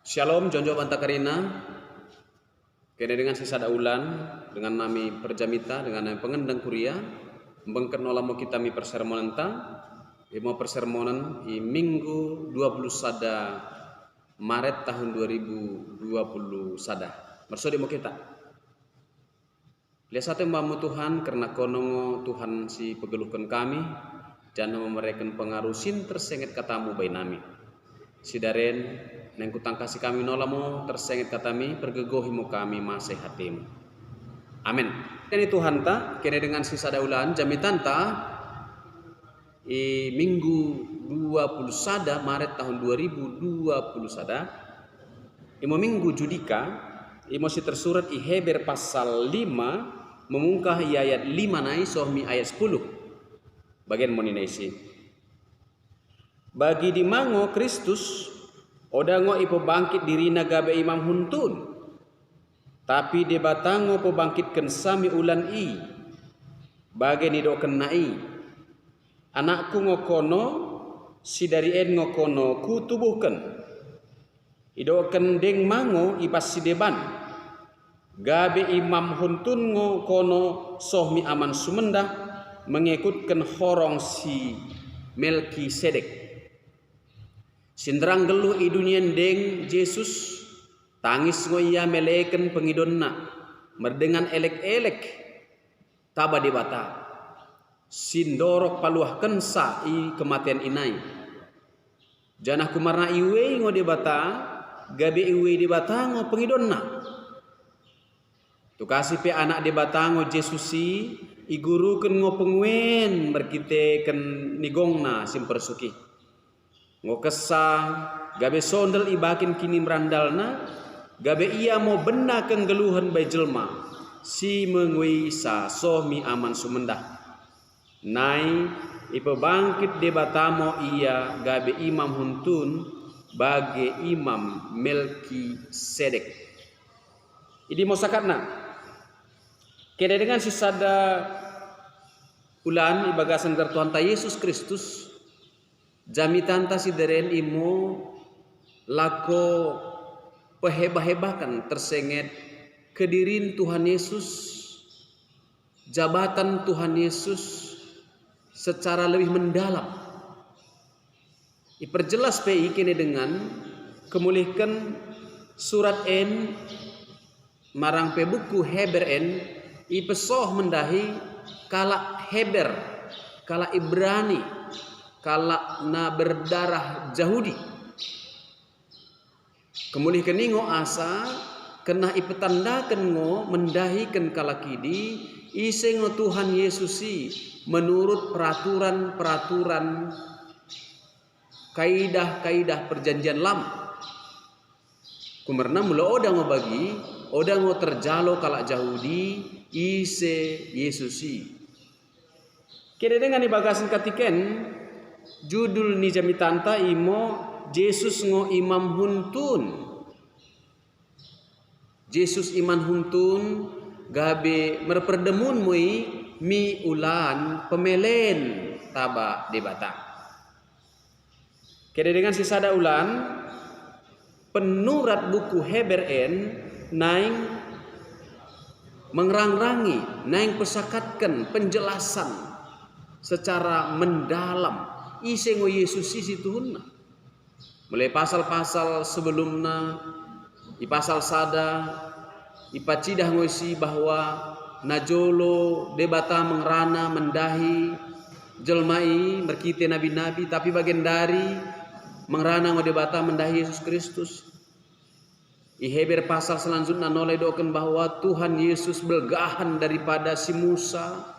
Shalom jonjo bantakarina. Kene dengan sisa daulan dengan nami perjamita dengan nami pengendang kuria bengken olamo kita mi persermonan ta mau persermonan i minggu 20 sada Maret tahun 2020 sada bersodi mo kita lihat satu mbamu Tuhan karena konongo Tuhan si pegeluhkan kami dan memberikan pengaruh sin tersenget katamu bayi nami sidaren neng kutang kasih kami nolamo tersengit katami pergegohimu kami masih hatimu. Amin. Kini Tuhan ta, kini dengan sisa daulan jamitan ta minggu 20 sada Maret tahun 2020 sada imo minggu judika imo si tersurat i Heber pasal 5 memungkah ayat 5 nai sohmi ayat 10 bagian moninesi. Bagi dimango Kristus odango ipo bangkit dirina gabe imam huntun tapi debatango po bangkitkan sami ulan i bagi nido kenai anakku ngokono si dari en ngokono ku tubuhkan ido kendeng mango ipas si deban gabe imam huntun ngokono sohmi aman sumendah mengikutkan horong si Melkisedek. Sindrang geluh i dunia deng Yesus tangis ngoya meleken pengidonna merdengan elek-elek taba debata sindorok paluah kensa i kematian inai janah kumarna iwe ngo debata gabe iwe debata ngo pengidonna tu kasih pe anak debata ngo Yesusi i guru ken ngo pengwen berkite ken nigongna simpersuki ngo kesah gabe sondel ibakin kini merandalna gabe ia mau benda kenggeluhan bai jelma si mengwisa sohmi aman sumendah nai ipe bangkit debatamo ia gabe imam huntun bagi imam Melkisedek idi mau sakatna kene dengan sisada ulan ibagasan Tuhan ta Yesus Kristus jamitanta si deren imo lako pehebah-hebakan tersenget kedirin Tuhan Yesus jabatan Tuhan Yesus secara lebih mendalam iperjelas PI kini dengan kemulihkan surat N marang pe buku Heber N ipesoh mendahi kala Heber kala Ibrani kala na berdarah Yahudi kemulihkan ningo asa kena ipetandakan ngo mendahikan kala kidi isengo Tuhan Yesusi menurut peraturan kaidah perjanjian lama kumerna mula oda ngo bagi oda ngo terjalo kala Yahudi ise Yesusi kene dengan ibagasan katiken judul ni jamitanta imo Yesus ngo imam huntun Yesus iman huntun gabe merperdemun mui mi ulan pemelen taba debata kene dengan sisada ulan penurat buku Heber N naing mengrang-rangi naing pesakatkan penjelasan secara mendalam isengo Yesus isi tuhunna mulai pasal-pasal sebelumna di pasal sada ipacidah ngoisi bahwa najolo debata mengrana mendahi jelmai berkite nabi-nabi tapi bagian dari mengrana ngo debata mendahi Yesus Kristus i Heber pasal selanjutnya nolai doken bahwa Tuhan Yesus belgahan daripada si Musa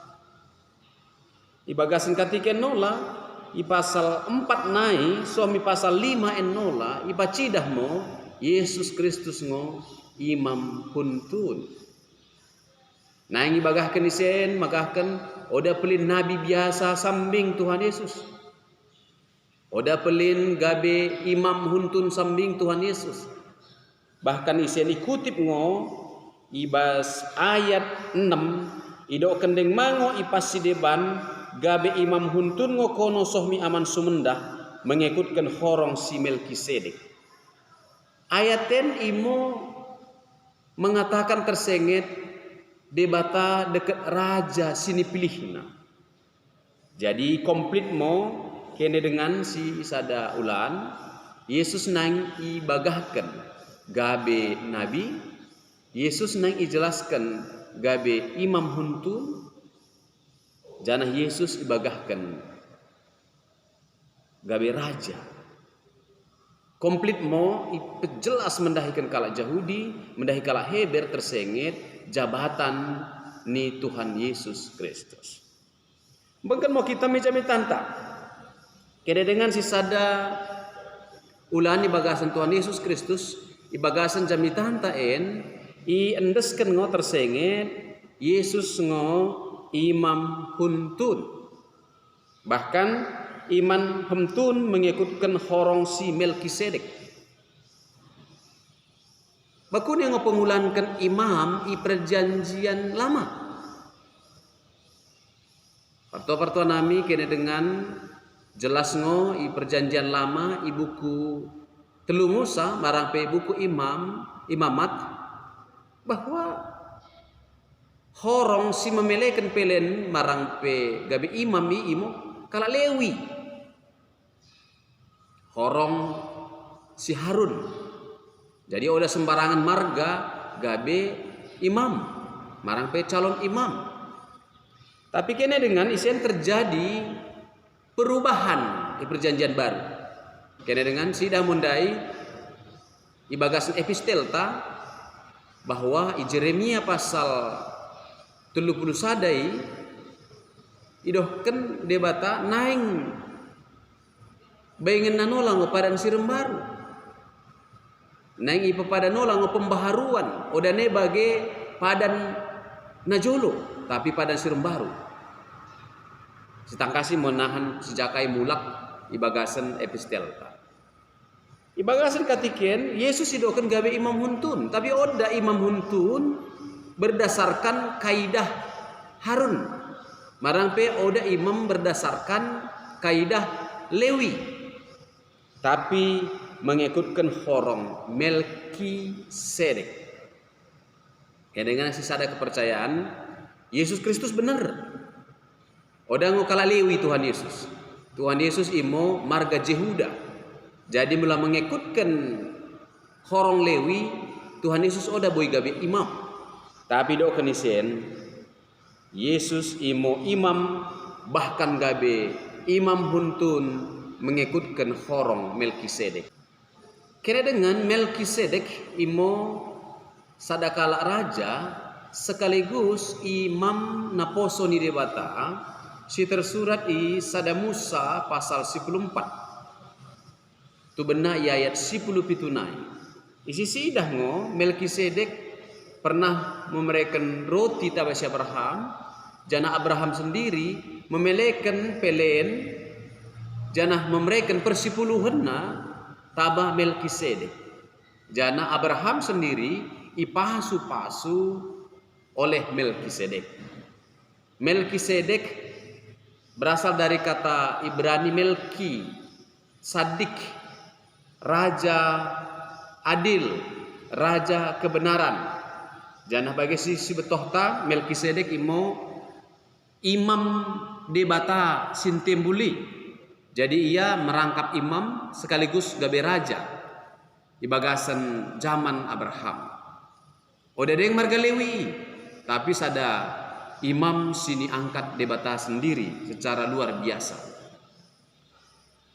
ibagasin katiken nola i pasal 4 nai suami pasal 5 en nola ipacidah mo Yesus Kristus ngo imam huntun naing ibagahkan isen magahkan oda pelin nabi biasa sambing Tuhan Yesus oda pelin gabe imam huntun sambing Tuhan Yesus bahkan isen ikutip ngo ibas ayat 6 ido kendeng mango ipas sideban gabe imam huntun ngo kono sohmi aman sumendah mengikutkan horong si Melkisedek Ayaten imo mengatakan tersengit debata deket raja sini pilihna. Jadi komplit mo kene dengan si sada ulan Yesus nang ibagahkan gabe nabi, Yesus nang ijelaskan gabe imam huntun, janah Yesus ibagahkan gabe raja. Komplit mo jelas mendahikan kalak Yahudi, mendahi kalak Heber tersengit jabatan ni Tuhan Yesus Kristus. Bangkan mau kita meja tanta. Kede dengan si sada ulani bagasan Tuhan Yesus Kristus ibagasan jami tanta i endesken ngo tersengit Yesus ngo imam huntun. Bahkan iman huntun mengikutkan horong si Melkisedek. Bakun yang pengulankan imam i perjanjian lama. Parto-parto nami kena dengan jelas ngo i perjanjian lama i buku Telu Musa marang pe buku imamat bahwa horong si memelekan pelen marang pe gabi imam i imo kala Lewi. Horong si Harun. Jadi udah sembarangan marga gabe imam marang pe calon imam. Tapi kene dengan isen terjadi perubahan di perjanjian baru. Kene dengan sidah mundai ibagasan epistel ta bahwa i Jeremia pasal 30 sadai idohken debata naing bayangin nanolang o padan sirem baru. Naing ipapada nolang o pembaharuan odane bage padan najolo tapi padan sirem baru. Sitangkasi menahan sejakai mulak ibagasan epistel ta. Ibagasan katiken Yesus idoken gabe imam huntun, tapi oda imam huntun berdasarkan kaidah Harun. Marang pe oda imam berdasarkan kaidah Lewi. Tapi mengikutkan horong Melkisedek. Ya dengan sisa kepercayaan Yesus Kristus benar. Oda ngukala Lewi Tuhan Yesus. Tuhan Yesus imo marga Jehuda. Jadi mula mengikutkan horong Lewi Tuhan Yesus oda boy gabe imam. Tapi do kenisen Yesus imo imam bahkan gabe imam huntun mengikutkan horong Melkisedek. Kira dengan Melkisedek imo sadakala raja sekaligus imam naposo ni debata si tersurat i sada Musa pasal 14. Tu benar ayat 10 pitunai. Isi sidah ngo Melkisedek pernah memberikan roti tabas Abraham. Jana Abraham sendiri memelekan pelen jana memberikan persipuluhanna tabah Melkisedek. Jana Abraham sendiri ipasu-pasu oleh Melkisedek. Melkisedek berasal dari kata Ibrani Melki, Sadik, raja adil, raja kebenaran. Jana bagi si betohta Melkisedek imo imam debata sintembuli. Jadi ia merangkap imam sekaligus gabe raja di bagasan zaman Abraham. Oda deng marga Lewi, tapi sada imam sini angkat debata sendiri secara luar biasa.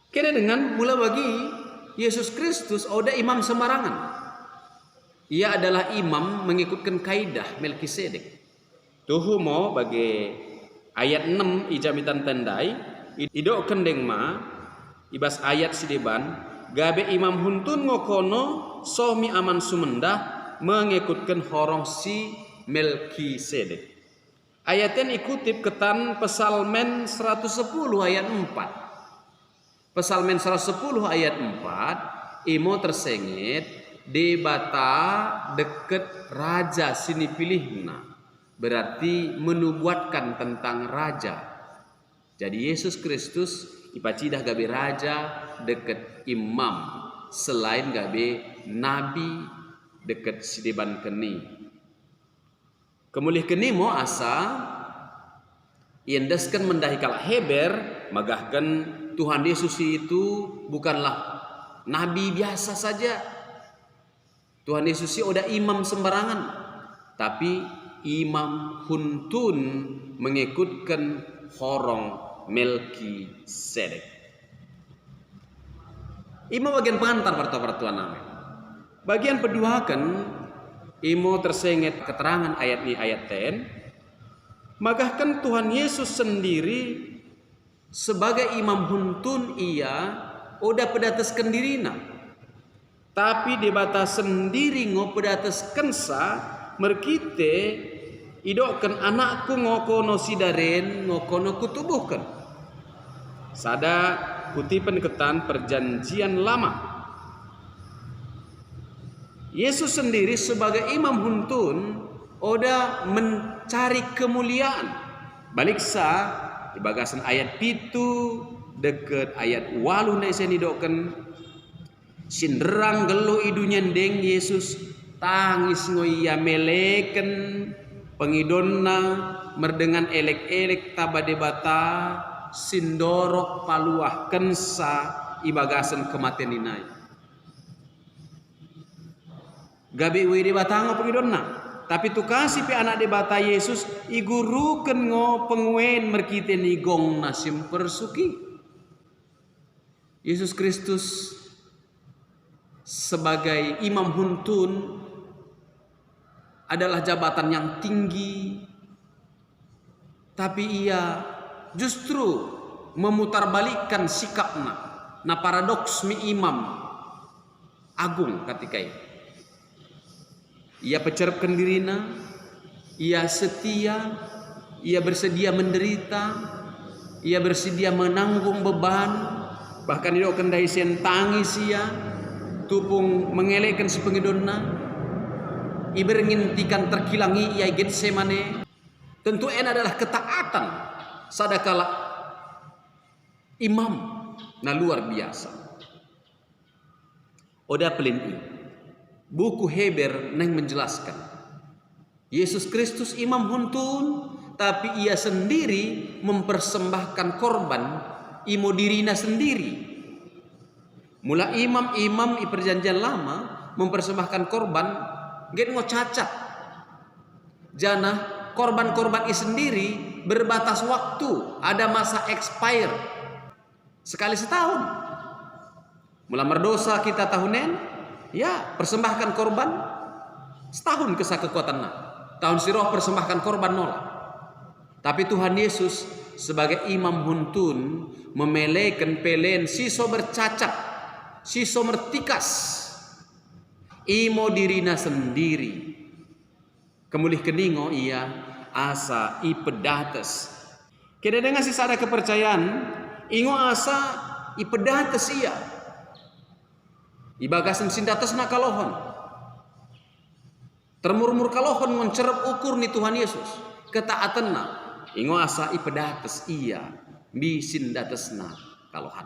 Kena dengan mula bagi Yesus Kristus oda imam sembarangan. Ia adalah imam mengikutkan kaidah Melkisedek. Tuhu mo bagi ayat 6 ijamitan tandai idok kendeng ma ibas ayat sideban gabe imam huntun ngokono sohmi aman sumendah mengikutkan horong si Melkisedek. Ayatnya ikutip ketan Pesalmen 110 ayat 4. Pesalmen 110 ayat 4 imo tersengit debata deket raja sini pilihna, berarti menubuatkan tentang raja. Jadi Yesus Kristus ipacidah gabe raja deket imam selain gabe nabi dekat sideban keni. Kemulih keni mo asa iendeskan mendahi kala heber magahkan Tuhan Yesus itu bukanlah nabi biasa saja. Tuhan Yesus itu udah imam sembarangan, tapi imam huntun mengikutkan horong Melkisedek. Imo bagian pengantar pertuan amin. Bagian kedua kan imo tersenget keterangan ayat ini ayat 10. Magahkan Tuhan Yesus sendiri sebagai imam huntun ia udah pedataskan dirina. Tapi dibatas sendiri ngo pedataskan sa merkite idokkan anakku ngokono sidaren ngokono kutubuhkan. Sada kutipan ketan perjanjian lama. Yesus sendiri sebagai imam huntun oda mencari kemuliaan. Balik sa di bagasan ayat pitu deket ayat walu na isen idokkan sinderang gelo idunya deng Yesus tangis ngoya meleken pengidonna merdengan elek-elek tabadebata sindorok paluah kensa ibagasan kematian inai. Gabi wiri batango pengidonna, tapi tu kasih pe anak debata Yesus iguruken ngo penguen merkite nigong nasim persuki. Yesus Kristus sebagai imam huntun adalah jabatan yang tinggi, tapi ia justru memutarbalikkan sikapna na paradoks mi imam agung ketika itu. Ia pecerapkan dirina, ia setia, ia bersedia menderita, ia bersedia menanggung beban, bahkan ia kendai sen tangis ia tupung mengelekkan sepengidonna, iberingintikan terkilangi ia Getsemane. Tentu ini adalah ketaatan sadakala imam na luar biasa. Oda pelinti buku Heber neng menjelaskan Yesus Kristus imam huntun, tapi ia sendiri mempersembahkan korban imo dirina sendiri. Mula imam-imam i perjanjian lama mempersembahkan korban gen ngo cacat. Jana korban-korban i sendiri berbatas waktu, ada masa expire sekali setahun. Mula merdosa kita tahunen, ya persembahkan korban setahun kesa kekuatan tahun siroh persembahkan korban nolak. Tapi Tuhan Yesus sebagai imam huntun memelekan pelen siso bercacat, siso mertikas, imo dirina sendiri. Kemulih keningo ia asa ipedates. Kira dengan sisa ada kepercayaan, ingo asa ipedates ia. Ibagasan sindates na kalohon. Termurmur kalohon mencerep ukur ni Tuhan Yesus. Ketaatan na. Ingo asa ipedates ia. Bi sindates na kalohon.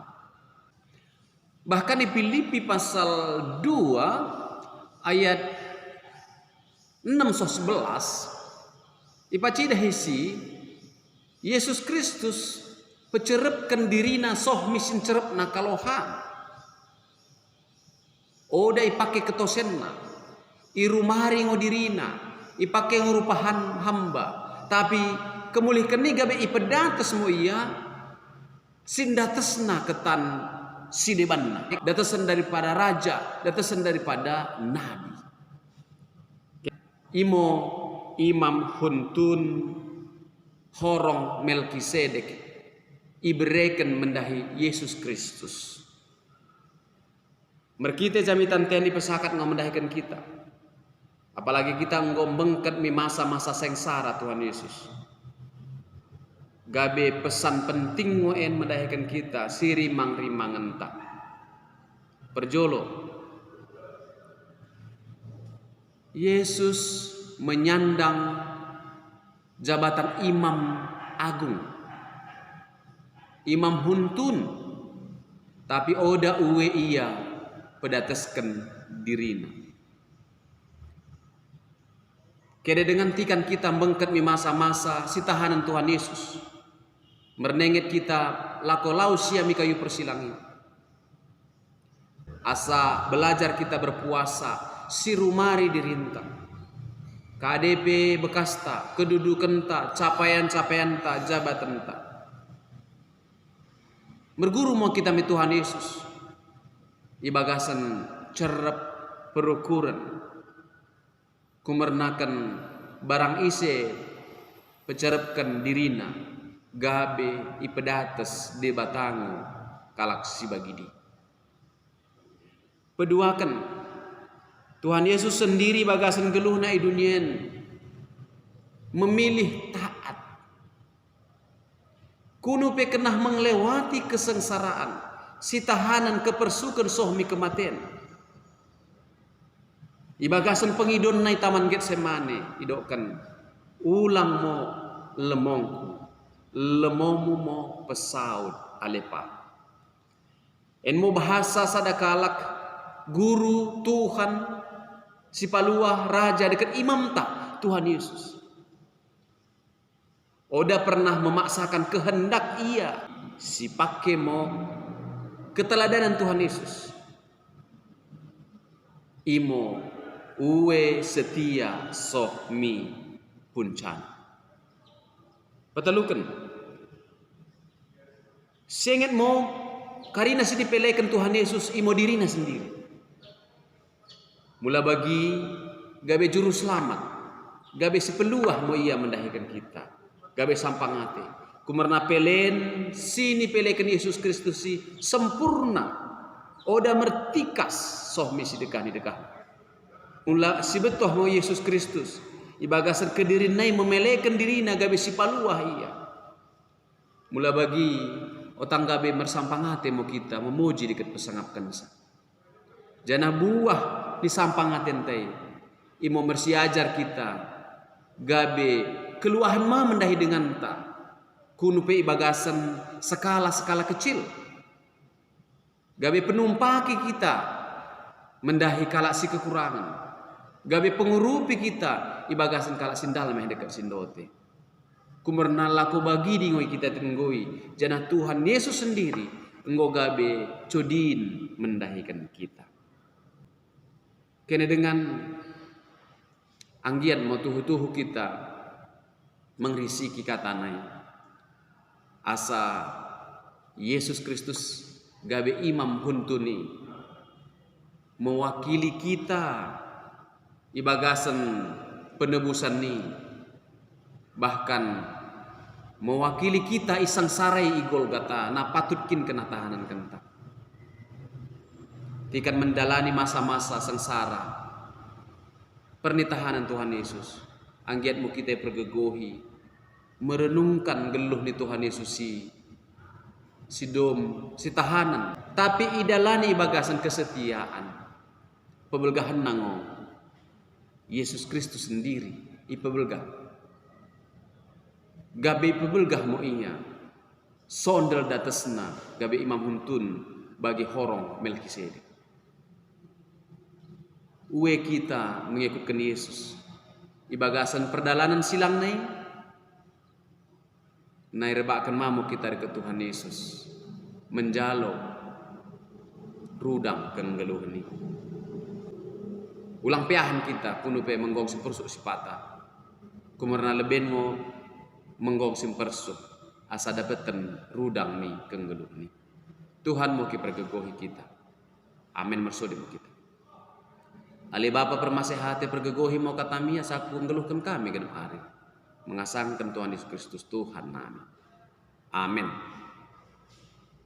Bahkan di Filipi pasal 2 ayat 6-11 ipacida hisi Yesus Kristus pecerepkan dirina soh misin cerep na kalohan. Oda ipake ketosenna irumari ngodirina ipake ngurupahan hamba, tapi kemulih keni gabe ipedates mo iya sindatesna ketan sidebanna, datesan daripada raja, datesan daripada nabi. Imo imam huntun horong Melkisedek ibereken mendahi Yesus Kristus. Merkite jamitan teni pesakat ngomendahikan kita. Apalagi kita ngombengket mi masa-masa sengsara Tuhan Yesus. Gabe pesan penting ngoen mendahikan kita sirimang-rimang entah. Perjolo. Yesus menyandang jabatan imam agung. Imam huntun. Tapi oda uwe ia pedatesken dirina. Kede dengan tikan kita bengket mi masa-masa si tahanan Tuhan Yesus. Mernenget kita lako lau sia mi kayu persilangi. Asa belajar kita berpuasa si rumari dirintang. KDP bekasta, kedudukan ta, capaian-capaian ta, jabatan ta. Berguru mau kita mi Tuhan Yesus. Ibagasan cerep perukuran. Kumernakan barang ise pecerepkan dirina gabe ipedates de batango kalak si bagidi. Peduakan Tuhan Yesus sendiri bagasan geluhna i dunien memilih taat. Kuno pe kenah menglewati kesengsaraan si tahanan kepersukan sohmi kematian. Ibagasan pengidon nai taman Getsemane idokkan ulang mo lemongku lemomu mo pesaud alepa. En mo bahasa sadakalak guru Tuhan si paluah raja dekat imam tak Tuhan Yesus. Oda pernah memaksakan kehendak ia si pakai mo keteladanan Tuhan Yesus. Imo uwe setia sohmi puncan. Patalukan. Senget mo karina si dipelekan Tuhan Yesus imo dirina sendiri. Mula bagi gabe juru selamat, gabe sepeluah mo ia mendahikan kita. Gabe sampangate. Kumerna pelen sini pelekan Yesus Kristus si sempurna. Oda mertikas sohmi si dekah ni dekah. Mula si betoh mo Yesus Kristus ibagasan kediri nai memelekan diri gabe si paluah ia. Mula bagi otang gabe mersampangate mo kita memuji dekat pesangap kansa. Jana buah di sampangate entai imo mersiajar kita gabe keluahan ma mendahi dengan ta kuno pe ibagasan skala kecil. Gabe penumpaki kita mendahi kalak si kekurangan. Gabe pengurupi kita ibagasan kalak sindal meh dekat sindote. Kumerna laku bagi di ngoi kita tenggoi jana Tuhan Yesus sendiri enggo gabe codin mendahikan kita. Kene dengan anggian mau tuhu-tuhu kita mengrisiki katanai asa Yesus Kristus gabe imam huntuni mewakili kita ibagasan penebusan ni bahkan mewakili kita isang sarai igol gata na patutkin kena tahanan kenta tikan mendalani masa-masa sengsara pernitahanan Tuhan Yesus anggiatmu kita pergegohi merenungkan geluh ni Tuhan Yesus si dom si tahanan tapi idalani ibagasan kesetiaan pebelgahan nango Yesus Kristus sendiri ipebelgah gabe ipebelgah mo iya sondel datesna gabe imam huntun bagi horong Melkisedek. Uwe kita mengikutkan Yesus ibagasan perdalanan silang nai rebakan mamu kita dekat Tuhan Yesus menjalo rudang kan geluh ni ulang piahan kita kuno pe menggongsi persuk sipata kumerna leben mo menggongsi persuk asa dapetan rudang ni kenggeluh ni Tuhan mau ki pergegohi kita amin mersodi mo kita ali bapa permasehati pergegohi mau katami asa nggeluhkan kami genep hari mengasangkan Tuhan Yesus Kristus Tuhan nami amin.